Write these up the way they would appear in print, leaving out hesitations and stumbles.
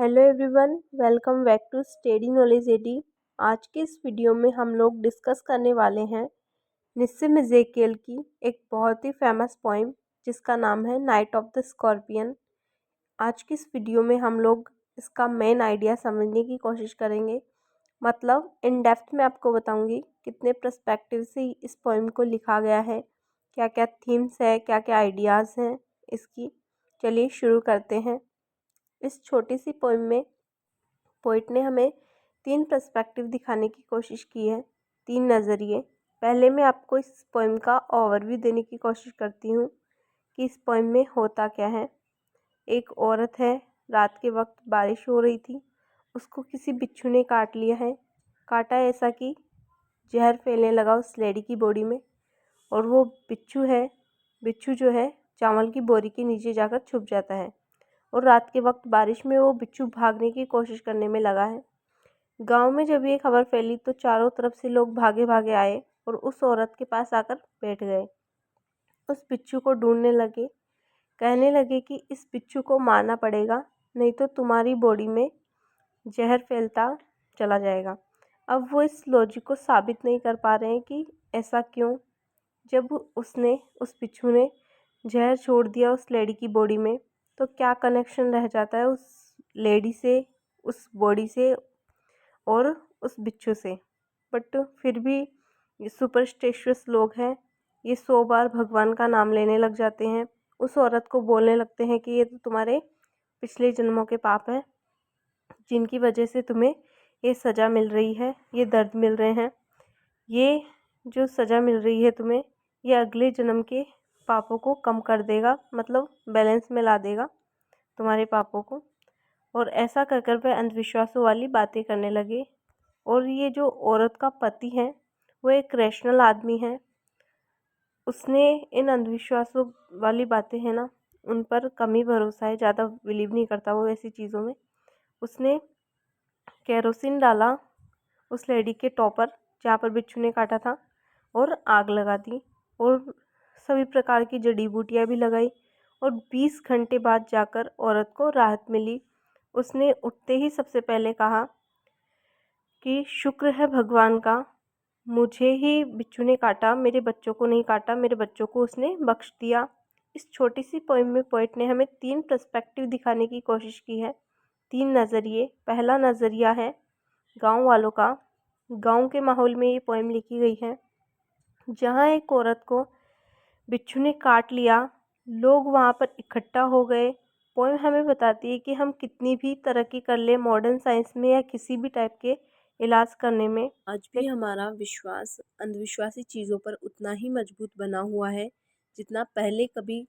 Hello everyone, welcome back to study knowledge AD. आज के इस वीडियो में हम लोग डिस्कस करने वाले हैं निस्सिम इज़ेकियल की एक बहुत ही फेमस पोइम जिसका नाम है नाइट ऑफ द स्कॉर्पियन। आज की इस वीडियो में हम लोग इसका मेन आइडिया समझने की कोशिश करेंगे। मतलब इन डेप्थ में आपको बताऊंगी कितने पर्सपेक्टिव से इस पोइम को लिखा गया है, क्या क्या थीम्स है, क्या क्या आइडियाज़ हैं इसकी। चलिए शुरू करते हैं। इस छोटी सी पोइम में पोइट ने हमें 3 पर्सपेक्टिव दिखाने की कोशिश की है, 3 नज़रिए। पहले मैं आपको इस पोइम का ओवरव्यू देने की कोशिश करती हूँ कि इस पोइम में होता क्या है। एक औरत है, रात के वक्त बारिश हो रही थी, उसको किसी बिच्छू ने काट लिया है। काटा ऐसा कि जहर फैलने लगा उस लेडी की बॉडी में, और वो बिच्छू जो है चावल की बोरी के नीचे जाकर छुप जाता है। और रात के वक्त बारिश में वो बिच्छू भागने की कोशिश करने में लगा है। गांव में जब ये खबर फैली तो चारों तरफ से लोग भागे भागे आए और उस औरत के पास आकर बैठ गए। उस बिच्छू को ढूंढने लगे, कहने लगे कि इस बिच्छू को मारना पड़ेगा, नहीं तो तुम्हारी बॉडी में जहर फैलता चला जाएगा। अब वो इस लॉजिक को साबित नहीं कर पा रहे हैं कि ऐसा क्यों। जब उस बिच्छू ने जहर छोड़ दिया उस लेडी की बॉडी में, तो क्या कनेक्शन रह जाता है उस लेडी से, उस बॉडी से और उस बिच्छू से। बट फिर भी ये सुपरस्टिशियस लोग हैं, ये 100 बार भगवान का नाम लेने लग जाते हैं। उस औरत को बोलने लगते हैं कि ये तो तुम्हारे पिछले जन्मों के पाप हैं, जिनकी वजह से तुम्हें ये सज़ा मिल रही है, ये दर्द मिल रहे हैं। ये जो सज़ा मिल रही है तुम्हें, ये अगले जन्म के पापों को कम कर देगा, मतलब बैलेंस में ला देगा तुम्हारे पापों को। और ऐसा कर कर वह अंधविश्वासों वाली बातें करने लगे। और ये जो औरत का पति है वो एक रैशनल आदमी है, उसने इन अंधविश्वासों वाली बातें हैं ना, उन पर कम ही भरोसा है, ज़्यादा बिलीव नहीं करता वो ऐसी चीज़ों में। उसने केरोसिन डाला उस लेडी के टॉपर जहाँ पर बिच्छू ने काटा था और आग लगा दी, और सभी प्रकार की जड़ी बूटियाँ भी लगाई। और 20 घंटे बाद जाकर औरत को राहत मिली। उसने उठते ही सबसे पहले कहा कि शुक्र है भगवान का, मुझे ही बिच्छू ने काटा, मेरे बच्चों को नहीं काटा, मेरे बच्चों को उसने बख्श दिया। इस छोटी सी पोइम में पोइट ने हमें 3 पर्सपेक्टिव दिखाने की कोशिश की है, 3 नज़रिए। पहला नज़रिया है गांव वालों का। गांव के माहौल में ये पोइम लिखी गई है, जहां एक औरत को बिच्छू ने काट लिया, लोग वहां पर इकट्ठा हो गए। पोइम हमें बताती है कि हम कितनी भी तरक्की कर ले मॉडर्न साइंस में या किसी भी टाइप के इलाज करने में, आज भी हमारा विश्वास अंधविश्वासी चीज़ों पर उतना ही मजबूत बना हुआ है जितना पहले कभी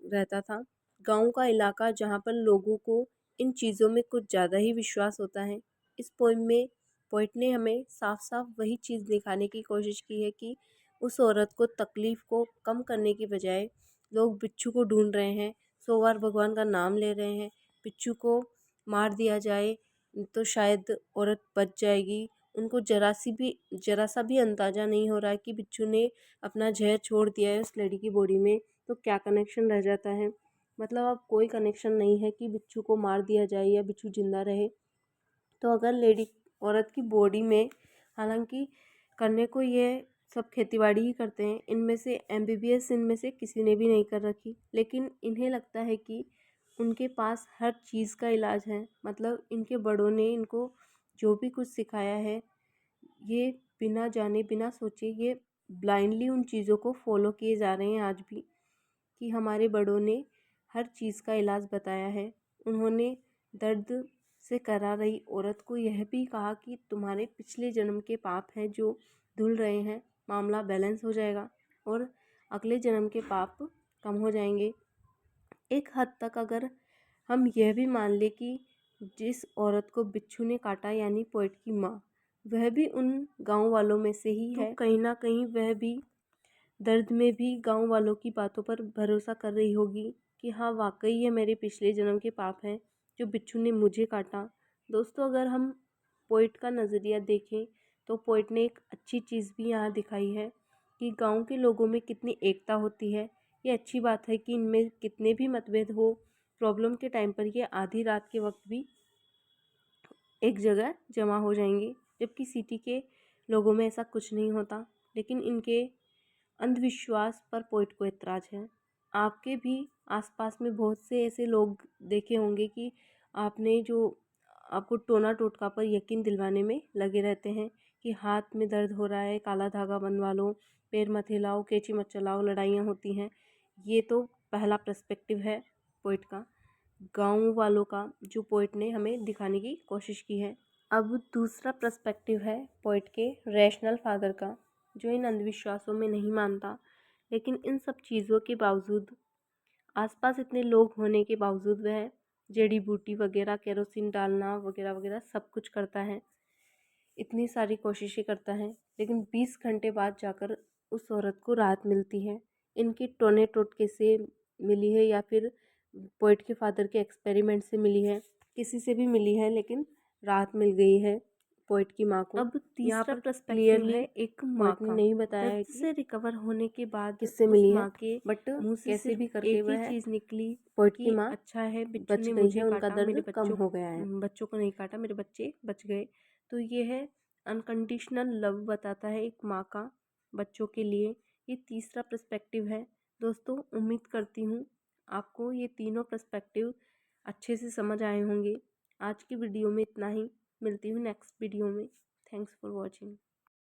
रहता था। गांव का इलाका जहां पर लोगों को इन चीज़ों में कुछ ज़्यादा ही विश्वास होता है। इस पोइम में पोइट ने हमें साफ साफ वही चीज़ दिखाने की कोशिश की है कि उस औरत को तकलीफ़ को कम करने की बजाय लोग बिच्छू को ढूंढ रहे हैं, 100 बार भगवान का नाम ले रहे हैं। बिच्छू को मार दिया जाए तो शायद औरत बच जाएगी। उनको जरा सा भी अंदाज़ा नहीं हो रहा है कि बिच्छू ने अपना जहर छोड़ दिया है उस लड़की की बॉडी में, तो क्या कनेक्शन रह जाता है। मतलब अब कोई कनेक्शन नहीं है कि बिच्छू को मार दिया जाए या बिच्छू जिंदा रहे। तो अगर औरत की बॉडी में, हालांकि करने को ये सब खेतीबाड़ी ही करते हैं, इनमें से MBBS इनमें से किसी ने भी नहीं कर रखी, लेकिन इन्हें लगता है कि उनके पास हर चीज़ का इलाज है। मतलब इनके बड़ों ने इनको जो भी कुछ सिखाया है, ये बिना जाने बिना सोचे ये ब्लाइंडली उन चीज़ों को फॉलो किए जा रहे हैं आज भी। कि हमारे बड़ों ने हर चीज़ का इलाज बताया है। उन्होंने दर्द से करा रही औरत को यह भी कहा कि तुम्हारे पिछले जन्म के पाप हैं जो धुल रहे हैं, मामला बैलेंस हो जाएगा और अगले जन्म के पाप कम हो जाएंगे। एक हद तक अगर हम यह भी मान ले कि जिस औरत को बिच्छू ने काटा यानी पोइट की माँ, वह भी उन गांव वालों में से ही है, तो कहीं ना कहीं वह भी दर्द में भी गांव वालों की बातों पर भरोसा कर रही होगी कि हाँ वाकई ये मेरे पिछले जन्म के पाप हैं जो बिच्छू ने मुझे काटा। दोस्तों, अगर हम पोइट का नज़रिया देखें तो पोइट ने एक अच्छी चीज़ भी यहाँ दिखाई है कि गांव के लोगों में कितनी एकता होती है। ये अच्छी बात है कि इनमें कितने भी मतभेद हो, प्रॉब्लम के टाइम पर ये आधी रात के वक्त भी एक जगह जमा हो जाएंगे, जबकि सिटी के लोगों में ऐसा कुछ नहीं होता। लेकिन इनके अंधविश्वास पर पोइट को ऐतराज़ है। आपके भी आसपास में बहुत से ऐसे लोग देखे होंगे कि आपको टोना टोटका पर यकीन दिलवाने में लगे रहते हैं कि हाथ में दर्द हो रहा है, काला धागा बंधवा लो, पैर मत हिलाओ, कैंची मत चलाओ, लड़ाइयाँ होती हैं। ये तो पहला पर्सपेक्टिव है पोइट का, गाँव वालों का, जो पोइट ने हमें दिखाने की कोशिश की है। अब दूसरा पर्सपेक्टिव है पोइट के रैशनल फादर का, जो इन अंधविश्वासों में नहीं मानता, लेकिन इन सब चीज़ों के बावजूद, आसपास इतने लोग होने के बावजूद, वह जड़ी बूटी वगैरह, केरोसिन डालना वगैरह वगैरह सब कुछ करता है, इतनी सारी कोशिशें करता है। लेकिन 20 घंटे बाद जाकर उस औरत को राहत मिलती है। इनके टोने टोटके से मिली है या फिर पोइट के फादर के एक्सपेरिमेंट से मिली है, किसी से भी मिली है, लेकिन राहत मिल गई है पोइट की माँ को। अब तीसरा पर्सपेक्टिव है एक माँ का, नहीं बताया है कि से रिकवर होने के बाद किससे मिली है, माँ के बट मुँह से कैसे भी करके एक ही चीज़ निकली, पोइट की माँ अच्छा है, बिच्छू ने मुझे उनका दर्द कम हो गया है, बच्चों को नहीं काटा, मेरे बच्चे बच गए। तो ये है अनकंडीशनल लव बताता है एक माँ का बच्चों के लिए। ये तीसरा पर्सपेक्टिव है। दोस्तों, उम्मीद करती हूँ आपको ये तीनों पर्सपेक्टिव अच्छे से समझ आए होंगे। आज की वीडियो में इतना ही, मिलती हूँ नेक्स्ट वीडियो में। Thanks for watching.